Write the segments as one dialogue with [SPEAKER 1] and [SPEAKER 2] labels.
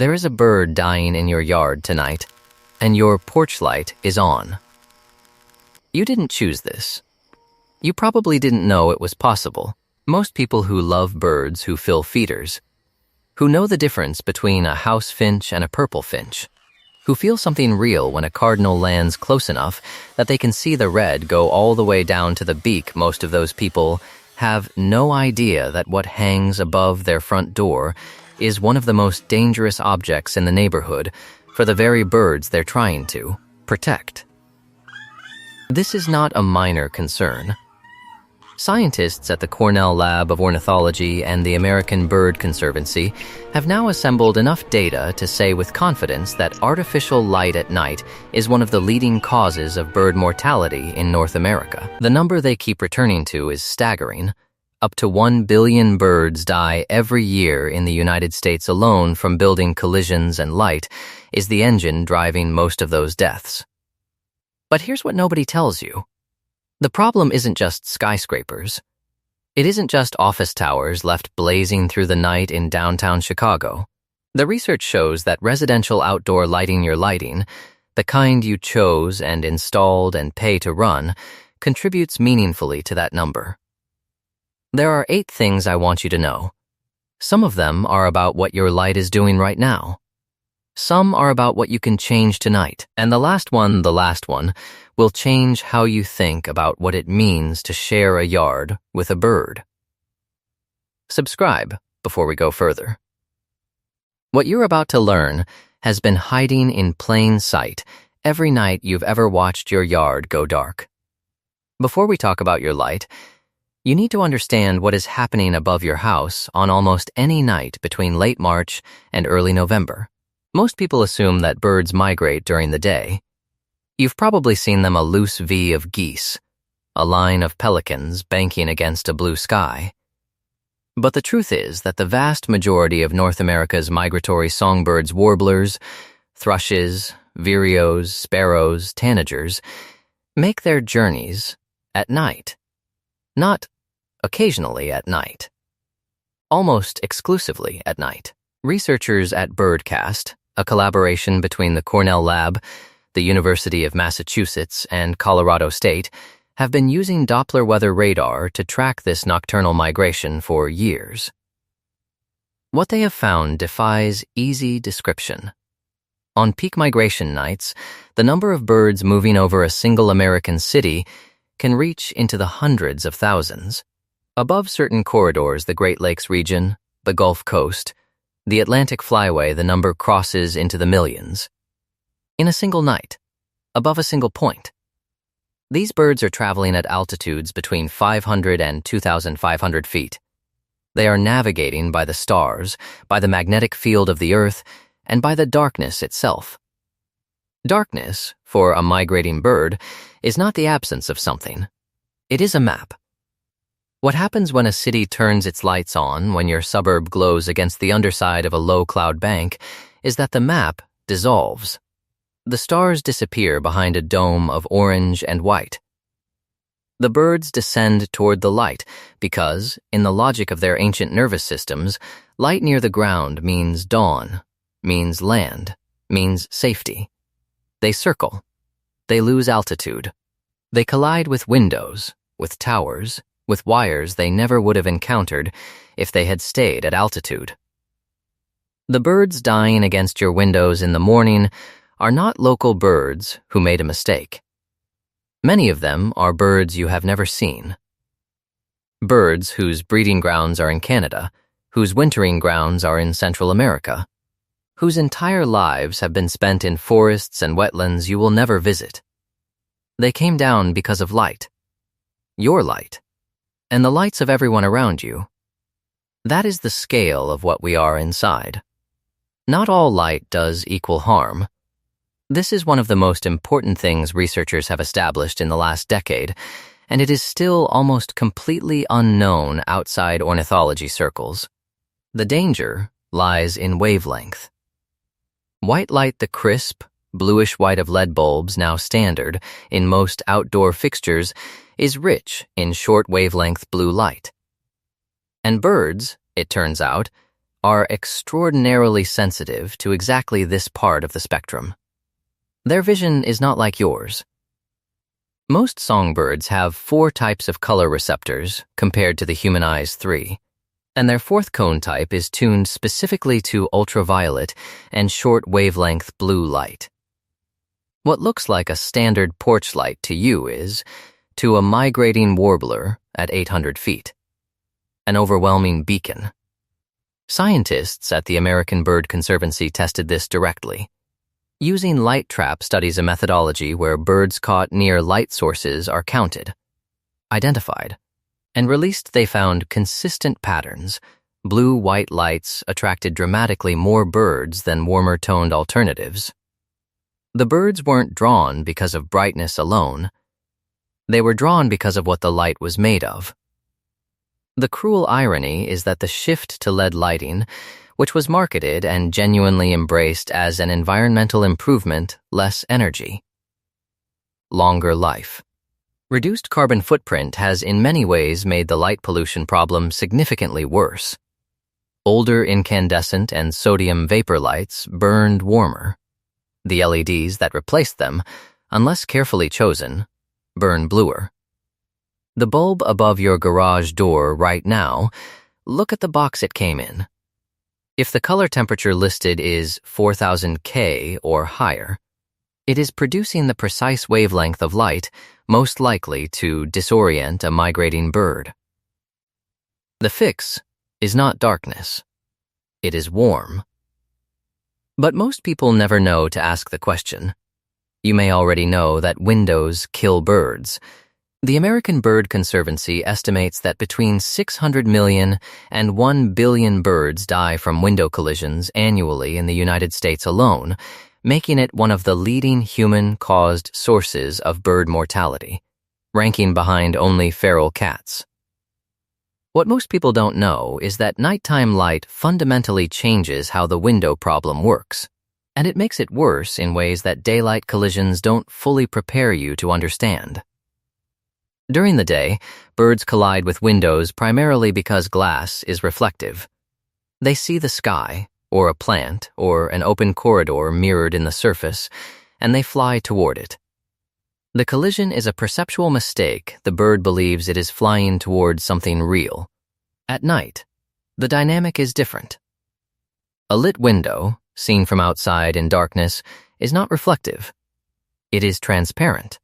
[SPEAKER 1] There is a bird dying in your yard tonight, and your porch light is on. You didn't choose this. You probably didn't know it was possible. Most people who love birds who fill feeders, who know the difference between a house finch and a purple finch, who feel something real when a cardinal lands close enough that they can see the red go all the way down to the beak. Most of those people have no idea that what hangs above their front door is one of the most dangerous objects in the neighborhood for the very birds they're trying to protect. This is not a minor concern. Scientists at the Cornell Lab of Ornithology and the American Bird Conservancy have now assembled enough data to say with confidence that artificial light at night is one of the leading causes of bird mortality in North America. The number they keep returning to is staggering. Up to 1 billion birds die every year in the United States alone from building collisions, and light is the engine driving most of those deaths. But here's what nobody tells you. The problem isn't just skyscrapers. It isn't just office towers left blazing through the night in downtown Chicago. The research shows that residential outdoor lighting, the kind you chose and installed and pay to run, contributes meaningfully to that number. There are 8 things I want you to know. Some of them are about what your light is doing right now. Some are about what you can change tonight. And the last one, will change how you think about what it means to share a yard with a bird. Subscribe before we go further. What you're about to learn has been hiding in plain sight every night you've ever watched your yard go dark. Before we talk about your light, you need to understand what is happening above your house on almost any night between late March and early November. Most people assume that birds migrate during the day. You've probably seen them, a loose V of geese, a line of pelicans banking against a blue sky. But the truth is that the vast majority of North America's migratory songbirds, warblers, thrushes, vireos, sparrows, tanagers, make their journeys at night. Not occasionally at night. Almost exclusively at night. Researchers at Birdcast, a collaboration between the Cornell Lab, the University of Massachusetts, and Colorado State, have been using Doppler weather radar to track this nocturnal migration for years. What they have found defies easy description. On peak migration nights, the number of birds moving over a single American city can reach into the hundreds of thousands. Above certain corridors, the Great Lakes region, the Gulf Coast, the Atlantic Flyway, the number crosses into the millions. In a single night, above a single point. These birds are traveling at altitudes between 500 and 2,500 feet. They are navigating by the stars, by the magnetic field of the Earth, and by the darkness itself. Darkness, for a migrating bird, is not the absence of something. It is a map. What happens when a city turns its lights on, when your suburb glows against the underside of a low-cloud bank, is that the map dissolves. The stars disappear behind a dome of orange and white. The birds descend toward the light because, in the logic of their ancient nervous systems, light near the ground means dawn, means land, means safety. They circle. They lose altitude. They collide with windows, with towers, with wires they never would have encountered if they had stayed at altitude. The birds dying against your windows in the morning are not local birds who made a mistake. Many of them are birds you have never seen. Birds whose breeding grounds are in Canada, whose wintering grounds are in Central America, whose entire lives have been spent in forests and wetlands you will never visit. They came down because of light. Your light. And the lights of everyone around you. That is the scale of what we are inside. Not all light does equal harm. This is one of the most important things researchers have established in the last decade, and it is still almost completely unknown outside ornithology circles. The danger lies in wavelength. White light, the crisp, bluish-white of LED bulbs now standard in most outdoor fixtures, is rich in short wavelength blue light. And birds, it turns out, are extraordinarily sensitive to exactly this part of the spectrum. Their vision is not like yours. Most songbirds have 4 types of color receptors compared to the human eye's 3, and their 4th cone type is tuned specifically to ultraviolet and short wavelength blue light. What looks like a standard porch light to you is, to a migrating warbler at 800 feet, an overwhelming beacon. Scientists at the American Bird Conservancy tested this directly. Using light trap studies a methodology where birds caught near light sources are counted, identified, and released. They found consistent patterns. Blue-white lights attracted dramatically more birds than warmer-toned alternatives. The birds weren't drawn because of brightness alone. They were drawn because of what the light was made of. The cruel irony is that the shift to LED lighting, which was marketed and genuinely embraced as an environmental improvement, less energy. Longer life. Reduced carbon footprint has in many ways made the light pollution problem significantly worse. Older incandescent and sodium vapor lights burned warmer. The LEDs that replaced them, unless carefully chosen, burn bluer. The bulb above your garage door right now, look at the box it came in. If the color temperature listed is 4000 K or higher, it is producing the precise wavelength of light most likely to disorient a migrating bird. The fix is not darkness. It is warm. But most people never know to ask the question. You may already know that windows kill birds. The American Bird Conservancy estimates that between 600 million and 1 billion birds die from window collisions annually in the United States alone, making it one of the leading human-caused sources of bird mortality, ranking behind only feral cats. What most people don't know is that nighttime light fundamentally changes how the window problem works, and it makes it worse in ways that daylight collisions don't fully prepare you to understand. During the day, birds collide with windows primarily because glass is reflective. They see the sky, or a plant, or an open corridor mirrored in the surface, and they fly toward it. The collision is a perceptual mistake. The bird believes it is flying toward something real. At night, the dynamic is different. A lit window, seen from outside in darkness, is not reflective. It is transparent.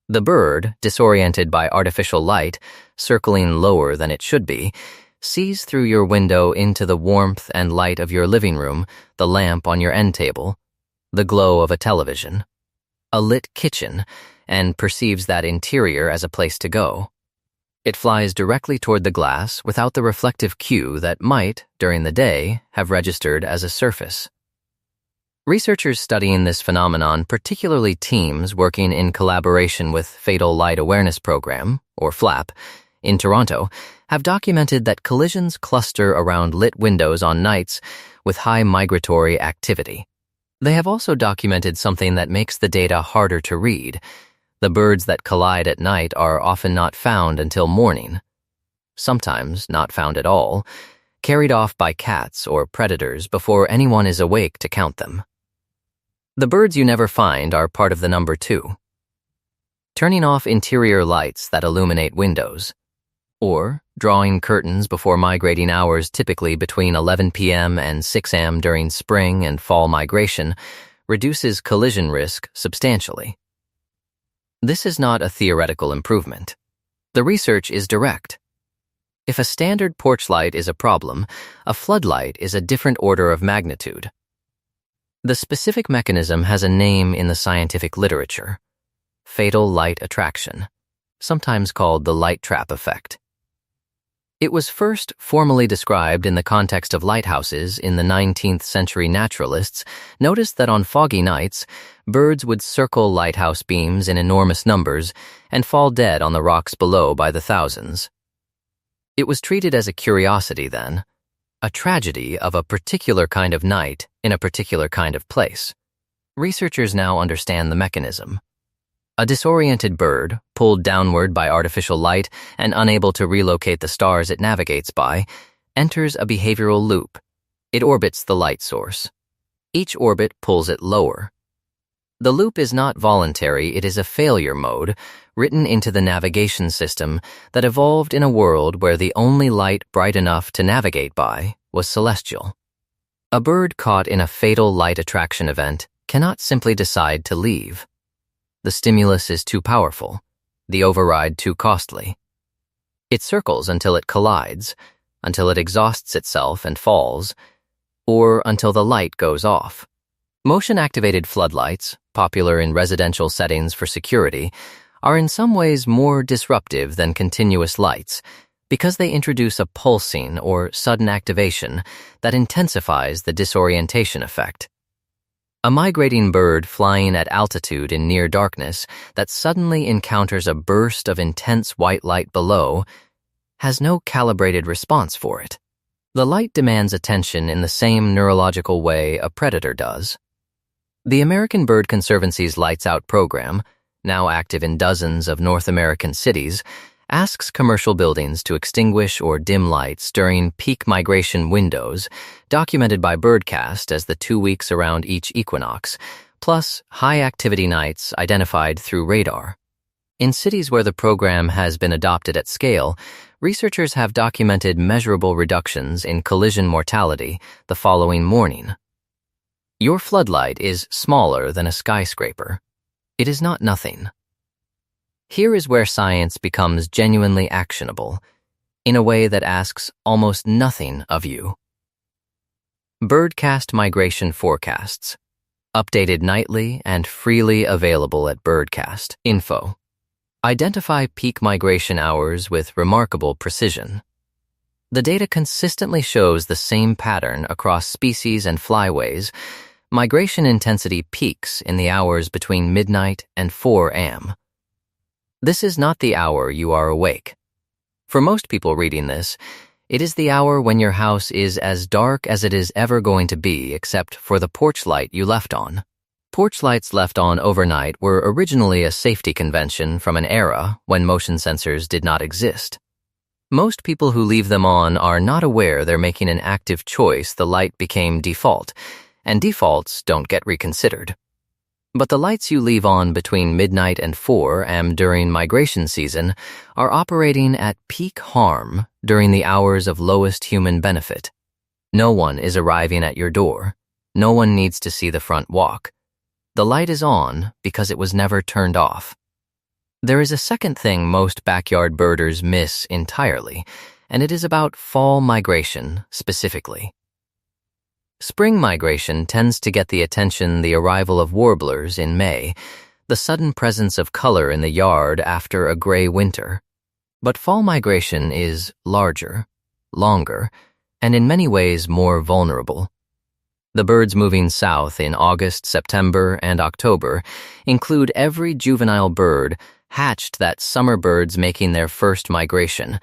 [SPEAKER 1] The bird, disoriented by artificial light, circling lower than it should be, sees through your window into the warmth and light of your living room, the lamp on your end table, the glow of a television, a lit kitchen, and perceives that interior as a place to go. It flies directly toward the glass without the reflective cue that might, during the day, have registered as a surface. Researchers studying this phenomenon, particularly teams working in collaboration with Fatal Light Awareness Program, or FLAP, in Toronto, have documented that collisions cluster around lit windows on nights with high migratory activity. They have also documented something that makes the data harder to read. The birds that collide at night are often not found until morning, sometimes not found at all, carried off by cats or predators before anyone is awake to count them. The birds you never find are part of the number 2. Turning off interior lights that illuminate windows, or drawing curtains before migrating hours, typically between 11 p.m. and 6 a.m. during spring and fall migration, reduces collision risk substantially. This is not a theoretical improvement. The research is direct. If a standard porch light is a problem, a floodlight is a different order of magnitude. The specific mechanism has a name in the scientific literature: fatal light attraction, sometimes called the light trap effect. It was first formally described in the context of lighthouses in the 19th century. Naturalists noticed that on foggy nights, birds would circle lighthouse beams in enormous numbers and fall dead on the rocks below by the thousands. It was treated as a curiosity then, a tragedy of a particular kind of night in a particular kind of place. Researchers now understand the mechanism. A disoriented bird, pulled downward by artificial light and unable to relocate the stars it navigates by, enters a behavioral loop, It orbits the light source. Each orbit pulls it lower. The loop is not voluntary, it is a failure mode written into the navigation system that evolved in a world where the only light bright enough to navigate by was celestial. A bird caught in a fatal light attraction event cannot simply decide to leave. The stimulus is too powerful, the override too costly. It circles until it collides, until it exhausts itself and falls, or until the light goes off. Motion-activated floodlights, popular in residential settings for security, are in some ways more disruptive than continuous lights because they introduce a pulsing or sudden activation that intensifies the disorientation effect. A migrating bird flying at altitude in near darkness that suddenly encounters a burst of intense white light below has no calibrated response for it. The light demands attention in the same neurological way a predator does. The American Bird Conservancy's Lights Out program, now active in dozens of North American cities, asks commercial buildings to extinguish or dim lights during peak migration windows, documented by Birdcast as the 2 weeks around each equinox, plus high-activity nights identified through radar. In cities where the program has been adopted at scale, researchers have documented measurable reductions in collision mortality the following morning. Your floodlight is smaller than a skyscraper. It is not nothing. Here is where science becomes genuinely actionable, in a way that asks almost nothing of you. Birdcast migration forecasts, updated nightly and freely available at Birdcast info. Identify peak migration hours with remarkable precision. The data consistently shows the same pattern across species and flyways. Migration intensity peaks in the hours between midnight and 4 a.m. This is not the hour you are awake. For most people reading this, it is the hour when your house is as dark as it is ever going to be except for the porch light you left on. Porch lights left on overnight were originally a safety convention from an era when motion sensors did not exist. Most people who leave them on are not aware they're making an active choice the light became default, and defaults don't get reconsidered. But the lights you leave on between midnight and 4 a.m. during migration season are operating at peak harm during the hours of lowest human benefit. No one is arriving at your door. No one needs to see the front walk. The light is on because it was never turned off. There is a second thing most backyard birders miss entirely, and it is about fall migration specifically. Spring migration tends to get the attention the arrival of warblers in May, the sudden presence of color in the yard after a gray winter. But fall migration is larger, longer, and in many ways more vulnerable. The birds moving south in August, September, and October include every juvenile bird hatched that summer birds making their first migration,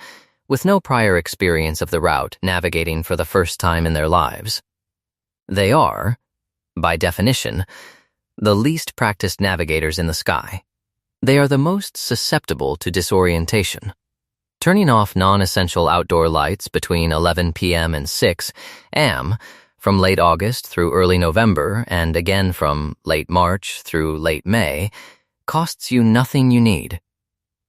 [SPEAKER 1] with no prior experience of the route navigating for the first time in their lives. They are, by definition, the least practiced navigators in the sky. They are the most susceptible to disorientation. Turning off non-essential outdoor lights between 11 p.m. and 6 a.m., from late August through early November, and again from late March through late May, costs you nothing you need.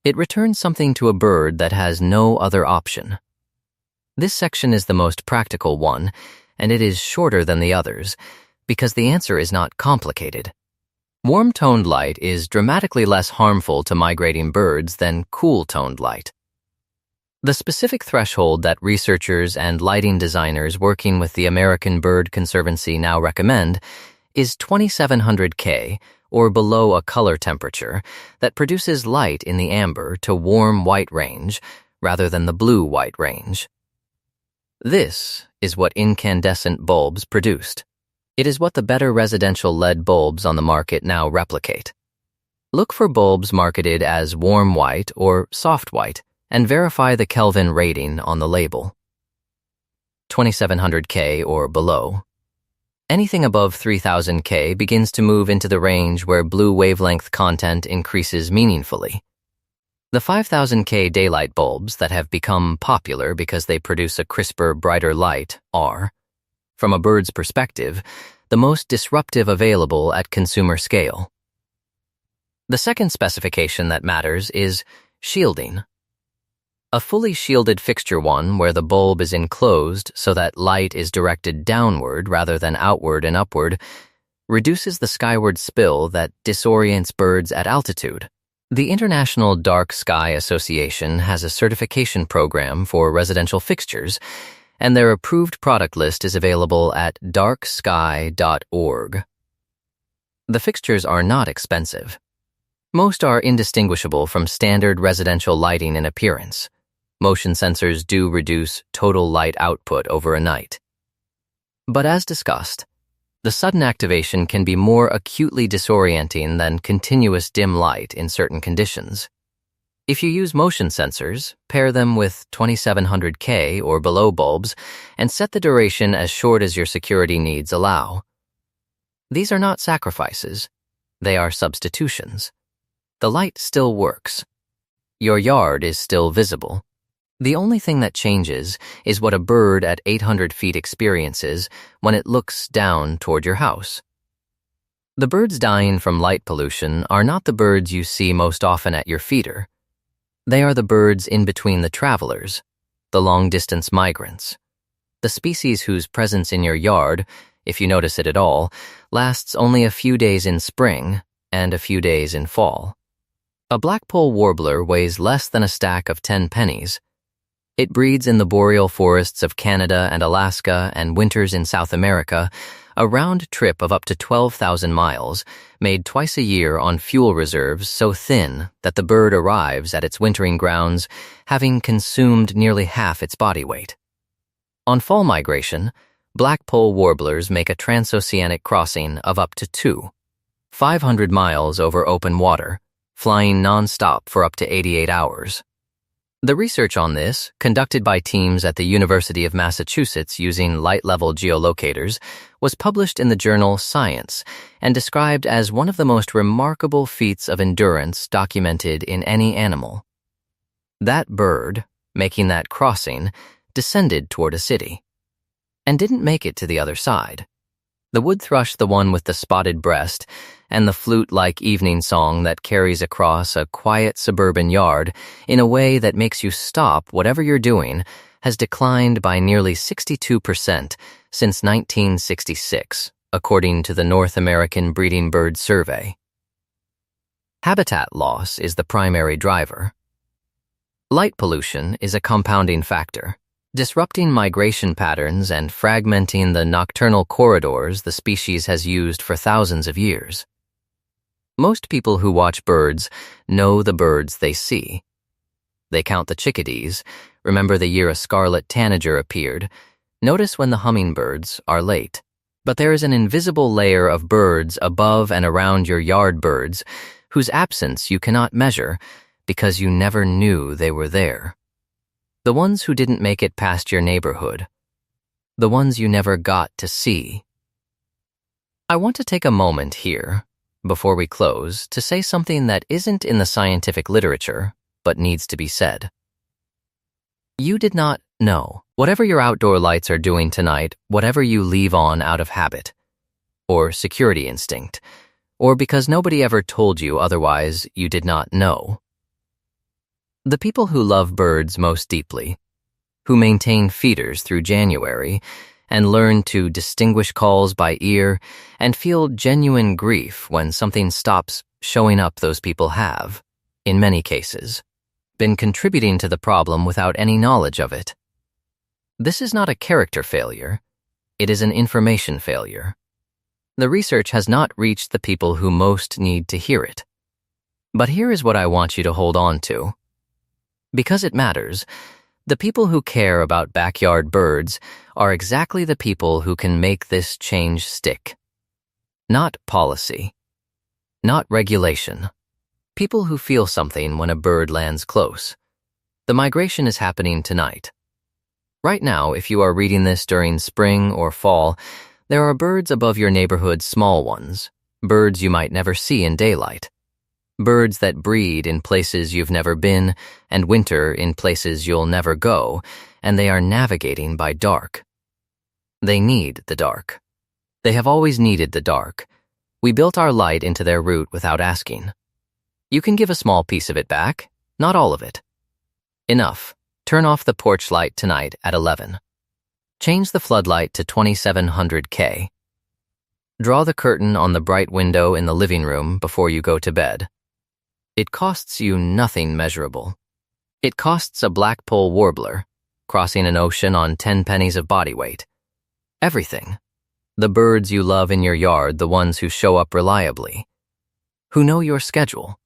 [SPEAKER 1] It returns something to a bird that has no other option. This section is the most practical one, and it is shorter than the others, because the answer is not complicated. Warm-toned light is dramatically less harmful to migrating birds than cool-toned light. The specific threshold that researchers and lighting designers working with the American Bird Conservancy now recommend is 2700 K, or below a color temperature, that produces light in the amber to warm white range rather than the blue-white range. This is what incandescent bulbs produced. It is what the better residential LED bulbs on the market now replicate. Look for bulbs marketed as warm white or soft white, and verify the Kelvin rating on the label. 2700 K or below. Anything above 3000 K begins to move into the range where blue wavelength content increases meaningfully. The 5000 K daylight bulbs that have become popular because they produce a crisper, brighter light are from a bird's perspective, the most disruptive available at consumer scale. The second specification that matters is shielding. A fully shielded fixture one where the bulb is enclosed so that light is directed downward rather than outward and upward reduces the skyward spill that disorients birds at altitude. The International Dark Sky Association has a certification program for residential fixtures, and their approved product list is available at darksky.org. The fixtures are not expensive. Most are indistinguishable from standard residential lighting in appearance. Motion sensors do reduce total light output over a night. But as discussed, the sudden activation can be more acutely disorienting than continuous dim light in certain conditions. If you use motion sensors, pair them with 2700K or below bulbs and set the duration as short as your security needs allow. These are not sacrifices. They are substitutions. The light still works. Your yard is still visible. The only thing that changes is what a bird at 800 feet experiences when it looks down toward your house. The birds dying from light pollution are not the birds you see most often at your feeder. They are the birds in between the travelers, the long-distance migrants, the species whose presence in your yard, if you notice it at all, lasts only a few days in spring and a few days in fall. A blackpoll warbler weighs less than a stack of 10 pennies. It breeds in the boreal forests of Canada and Alaska and winters in South America, a round trip of up to 12,000 miles, made twice a year on fuel reserves so thin that the bird arrives at its wintering grounds having consumed nearly half its body weight. On fall migration, blackpoll warblers make a transoceanic crossing of up to 500 miles over open water, flying non-stop for up to 88 hours. The research on this, conducted by teams at the University of Massachusetts using light-level geolocators, was published in the journal Science and described as one of the most remarkable feats of endurance documented in any animal. That bird, making that crossing, descended toward a city and didn't make it to the other side. The wood thrush, the one with the spotted breast, and the flute-like evening song that carries across a quiet suburban yard in a way that makes you stop whatever you're doing, has declined by nearly 62% since 1966, according to the North American Breeding Bird Survey. Habitat loss is the primary driver. Light pollution is a compounding factor, disrupting migration patterns and fragmenting the nocturnal corridors the species has used for thousands of years. Most people who watch birds know the birds they see. They count the chickadees, remember the year a scarlet tanager appeared, notice when the hummingbirds are late. But there is an invisible layer of birds above and around your yard birds whose absence you cannot measure because you never knew they were there. The ones who didn't make it past your neighborhood. The ones you never got to see. I want to take a moment here, before we close, to say something that isn't in the scientific literature, but needs to be said. You did not know. Whatever your outdoor lights are doing tonight, whatever you leave on out of habit, or security instinct, or because nobody ever told you otherwise you did not know. The people who love birds most deeply, who maintain feeders through January and learn to distinguish calls by ear and feel genuine grief when something stops showing up, those people have, in many cases, been contributing to the problem without any knowledge of it. This is not a character failure. It is an information failure. The research has not reached the people who most need to hear it. But here is what I want you to hold on to. Because it matters, the people who care about backyard birds are exactly the people who can make this change stick. Not policy. Not regulation. People who feel something when a bird lands close. The migration is happening tonight. Right now, if you are reading this during spring or fall, there are birds above your neighborhood's small ones, birds you might never see in daylight. Birds that breed in places you've never been and winter in places you'll never go, and they are navigating by dark. They need the dark. They have always needed the dark. We built our light into their root without asking. You can give a small piece of it back, not all of it. Enough. Turn off the porch light tonight at 11. Change the floodlight to 2700K. Draw the curtain on the bright window in the living room before you go to bed. It costs you nothing measurable. It costs a blackpoll warbler, crossing an ocean on 10 pennies of body weight. Everything. The birds you love in your yard, the ones who show up reliably, who know your schedule,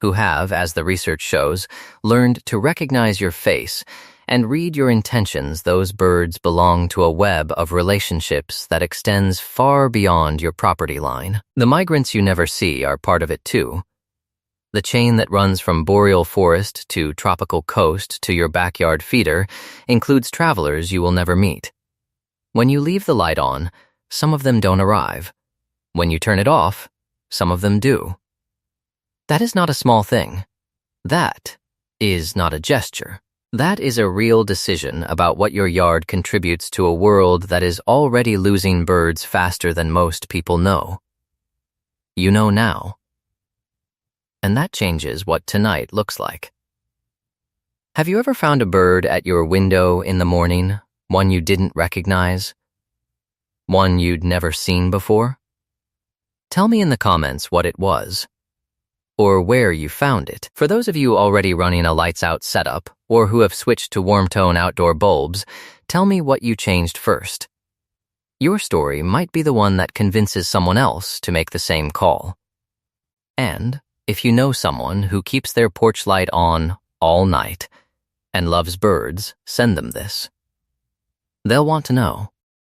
[SPEAKER 1] who have, as the research shows, learned to recognize your face and read your intentions. Those birds belong to a web of relationships that extends far beyond your property line. The migrants you never see are part of it too. The chain that runs from boreal forest to tropical coast to your backyard feeder includes travelers you will never meet. When you leave the light on, some of them don't arrive. When you turn it off, some of them do. That is not a small thing. That is not a gesture. That is a real decision about what your yard contributes to a world that is already losing birds faster than most people know. You know now. And that changes what tonight looks like. Have you ever found a bird at your window in the morning, one you didn't recognize? One you'd never seen before? Tell me in the comments what it was, or where you found it. For those of you already running a lights-out setup, or who have switched to warm-tone outdoor bulbs, tell me what you changed first. Your story might be the one that convinces someone else to make the same call. And if you know someone who keeps their porch light on all night and loves birds, send them this. They'll want to know.